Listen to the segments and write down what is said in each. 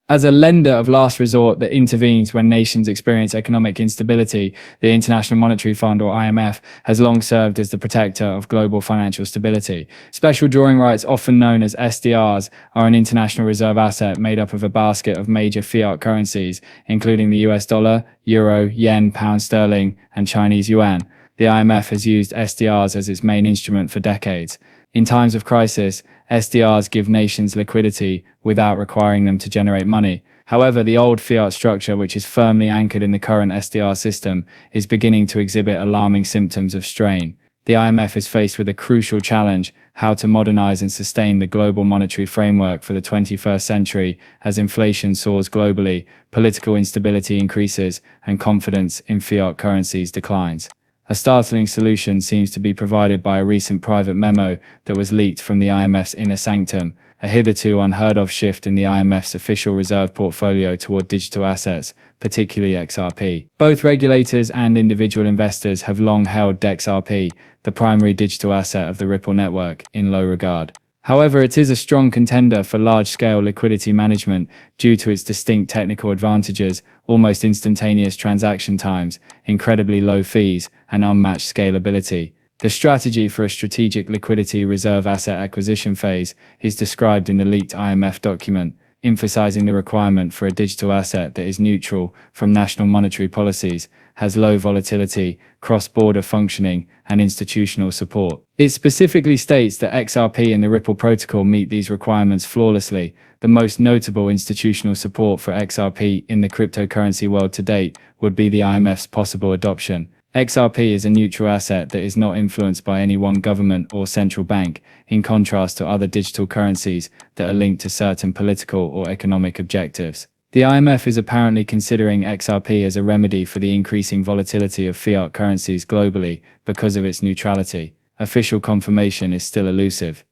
As a lender of last resort that intervenes when nations experience economic instability, the International Monetary Fund, or IMF, has long served as the protector of global financial stability. Special drawing rights, often known as SDRs, are an international reserve asset made up of a basket of major fiat currencies, including the US dollar, euro, yen, pound sterling, and Chinese yuan. The IMF has used SDRs as its main instrument for decades. In times of crisis, SDRs give nations liquidity without requiring them to generate money. However, the old fiat structure, which is firmly anchored in the current SDR system, is beginning to exhibit alarming symptoms of strain. The IMF is faced with a crucial challenge: how to modernize and sustain the global monetary framework for the 21st century as inflation soars globally, political instability increases, and confidence in fiat currencies declines. A startling solution seems to be provided by a recent private memo that was leaked from the IMF's inner sanctum, a hitherto unheard-of shift in the IMF's official reserve portfolio toward digital assets, particularly XRP. Both regulators and individual investors have long held XRP, the primary digital asset of the Ripple network, in low regard. However, it is a strong contender for large-scale liquidity management due to its distinct technical advantages: almost instantaneous transaction times, incredibly low fees, and unmatched scalability. The strategy for a strategic liquidity reserve asset acquisition phase is described in the leaked IMF document, emphasizing the requirement for a digital asset that is neutral from national monetary policies, has low volatility, cross-border functioning, and institutional support. It specifically states that XRP and the Ripple protocol meet these requirements flawlessly. The most notable institutional support for XRP in the cryptocurrency world to date would be the IMF's possible adoption. XRP is a neutral asset that is not influenced by any one government or central bank, in contrast to other digital currencies that are linked to certain political or economic objectives. The IMF is apparently considering XRP as a remedy for the increasing volatility of fiat currencies globally because of its neutrality. Official confirmation is still elusive,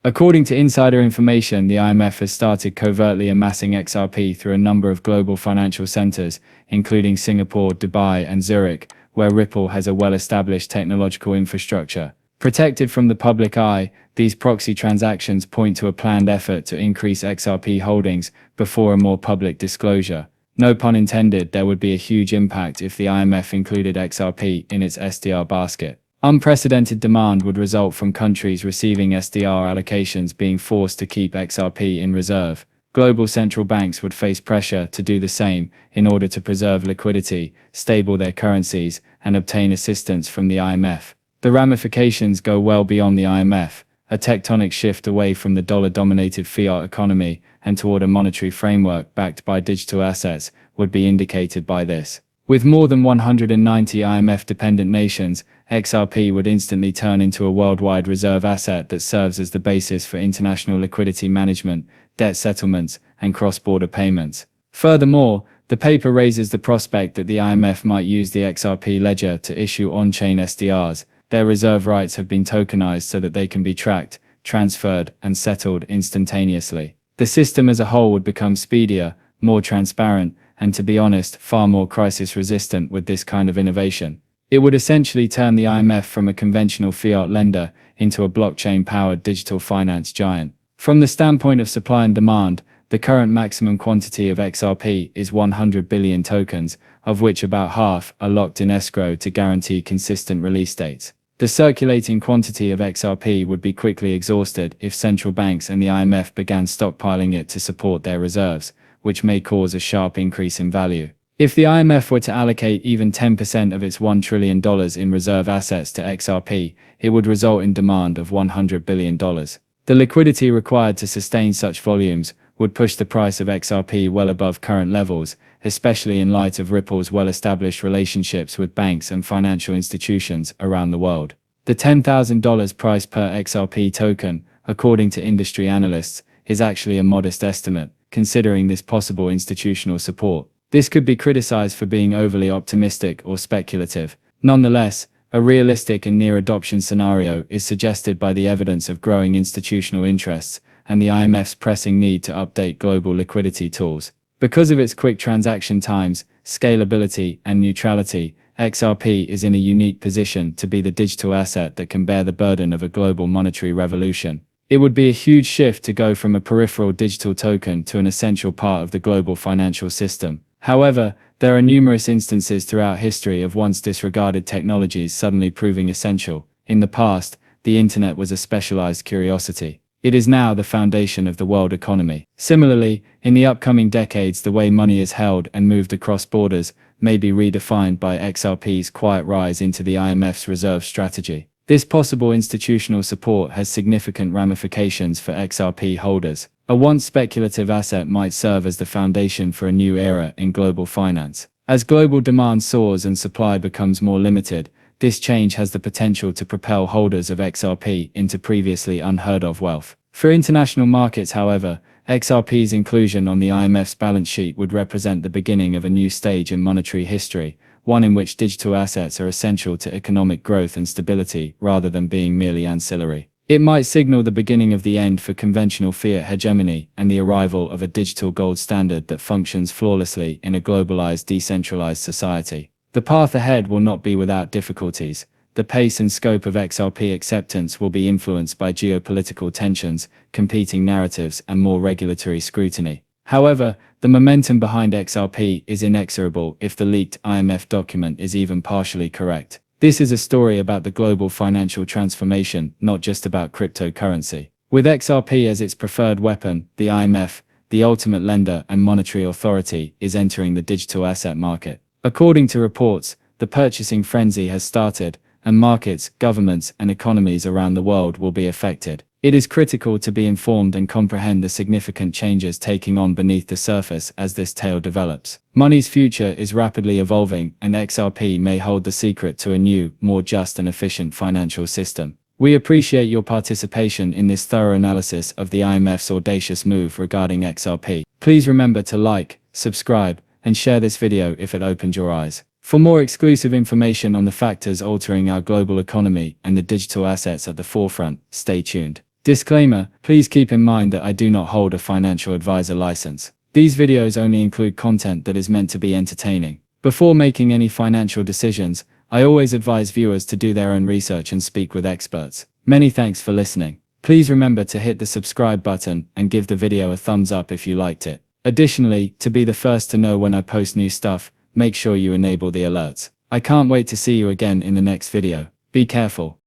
According to insider information, the IMF has started covertly amassing XRP through a number of global financial centers, including Singapore, Dubai, and Zurich, where Ripple has a well-established technological infrastructure. Protected from the public eye, these proxy transactions point to a planned effort to increase XRP holdings before a more public disclosure. No pun intended, there would be a huge impact if the IMF included XRP in its SDR basket. Unprecedented demand would result from countries receiving SDR allocations being forced to keep XRP in reserve. Global central banks would face pressure to do the same in order to preserve liquidity, stable their currencies, and obtain assistance from the IMF. The ramifications go well beyond the IMF. A tectonic shift away from the dollar-dominated fiat economy and toward a monetary framework backed by digital assets would be indicated by this. With more than 190 IMF-dependent nations, XRP would instantly turn into a worldwide reserve asset that serves as the basis for international liquidity management, debt settlements, and cross-border payments. Furthermore, the paper raises the prospect that the IMF might use the XRP ledger to issue on-chain SDRs. Their reserve rights have been tokenized so that they can be tracked, transferred, and settled instantaneously. The system as a whole would become speedier, more transparent, and, to be honest, far more crisis-resistant with this kind of innovation. It would essentially turn the IMF from a conventional fiat lender into a blockchain-powered digital finance giant. From the standpoint of supply and demand, the current maximum quantity of XRP is 100 billion tokens, of which about half are locked in escrow to guarantee consistent release dates. The circulating quantity of XRP would be quickly exhausted if central banks and the IMF began stockpiling it to support their reserves, which may cause a sharp increase in value. If the IMF were to allocate even 10% of its $1 trillion in reserve assets to XRP, it would result in demand of $100 billion. The liquidity required to sustain such volumes would push the price of XRP well above current levels, especially in light of Ripple's well-established relationships with banks and financial institutions around the world. The $10,000 price per XRP token, according to industry analysts, is actually a modest estimate, considering this possible institutional support. This could be criticized for being overly optimistic or speculative. Nonetheless, a realistic and near-adoption scenario is suggested by the evidence of growing institutional interests and the IMF's pressing need to update global liquidity tools. Because of its quick transaction times, scalability, and neutrality, XRP is in a unique position to be the digital asset that can bear the burden of a global monetary revolution. It would be a huge shift to go from a peripheral digital token to an essential part of the global financial system. However, there are numerous instances throughout history of once disregarded technologies suddenly proving essential. In the past, the internet was a specialized curiosity. It is now the foundation of the world economy. Similarly, in the upcoming decades, the way money is held and moved across borders may be redefined by XRP's quiet rise into the IMF's reserve strategy. This possible institutional support has significant ramifications for XRP holders. A once speculative asset might serve as the foundation for a new era in global finance. As global demand soars and supply becomes more limited, this change has the potential to propel holders of XRP into previously unheard of wealth. For international markets, however, XRP's inclusion on the IMF's balance sheet would represent the beginning of a new stage in monetary history, one in which digital assets are essential to economic growth and stability rather than being merely ancillary. It might signal the beginning of the end for conventional fiat hegemony and the arrival of a digital gold standard that functions flawlessly in a globalized, decentralized society. The path ahead will not be without difficulties. The pace and scope of XRP acceptance will be influenced by geopolitical tensions, competing narratives, and more regulatory scrutiny. However, the momentum behind XRP is inexorable if the leaked IMF document is even partially correct. This is a story about the global financial transformation, not just about cryptocurrency. With XRP as its preferred weapon, the IMF, the ultimate lender and monetary authority, is entering the digital asset market. According to reports, the purchasing frenzy has started, and markets, governments, and economies around the world will be affected. It is critical to be informed and comprehend the significant changes taking on beneath the surface as this tale develops. Money's future is rapidly evolving, and XRP may hold the secret to a new, more just and efficient financial system. We appreciate your participation in this thorough analysis of the IMF's audacious move regarding XRP. Please remember to like, subscribe, and share this video if it opened your eyes. For more exclusive information on the factors altering our global economy and the digital assets at the forefront, stay tuned. Disclaimer: please keep in mind that I do not hold a financial advisor license. These videos only include content that is meant to be entertaining. Before making any financial decisions, I always advise viewers to do their own research and speak with experts. Many thanks for listening. Please remember to hit the subscribe button and give the video a thumbs up if you liked it. Additionally, to be the first to know when I post new stuff, make sure you enable the alerts. I can't wait to see you again in the next video. Be careful.